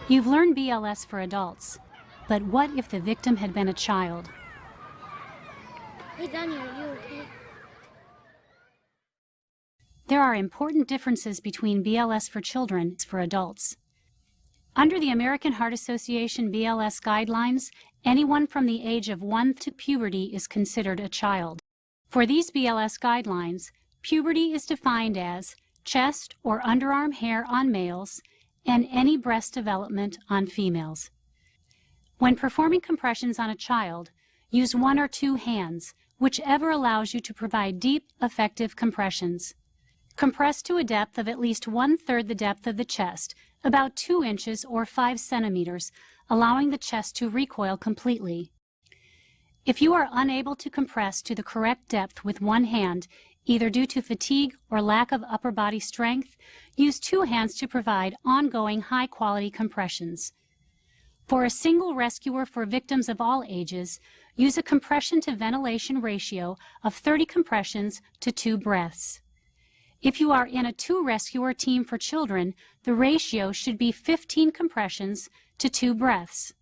You've learned BLS for adults, but what if the victim had been a child? Hey, Daniel, are you okay? There are important differences between BLS for children and for adults. Under the American Heart Association BLS guidelines, anyone from the age of 1 to puberty is considered a child. For these BLS guidelines, puberty is defined as chest or underarm hair on males and any breast development on females. When performing compressions on a child, use one or two hands, whichever allows you to provide deep, effective compressions. Compress to a depth of at least 1/3 the depth of the chest, about 2 inches or 5 centimeters, allowing the chest to recoil completely. If you are unable to compress to the correct depth with one hand, either due to fatigue or lack of upper body strength, use two hands to provide ongoing high-quality compressions. For a single rescuer for victims of all ages, use a compression to ventilation ratio of 30 compressions to 2 breaths. If you are in a 2 rescuer team for children, the ratio should be 15 compressions to 2 breaths.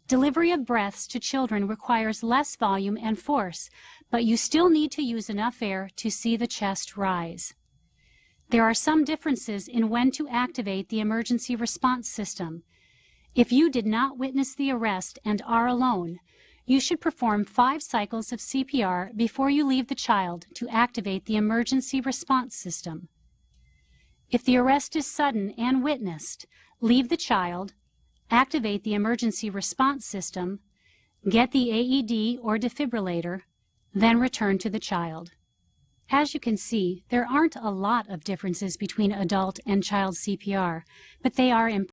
Delivery of breaths to children requires less volume and force, but you still need to use enough air to see the chest rise. There are some differences in when to activate the emergency response system. If you did not witness the arrest and are alone, you should perform 5 cycles of CPR before you leave the child to activate the emergency response system. If the arrest is sudden and witnessed, leave the child, activate the emergency response system, get the AED or defibrillator, then return to the child. As you can see, there aren't a lot of differences between adult and child CPR, but they are important.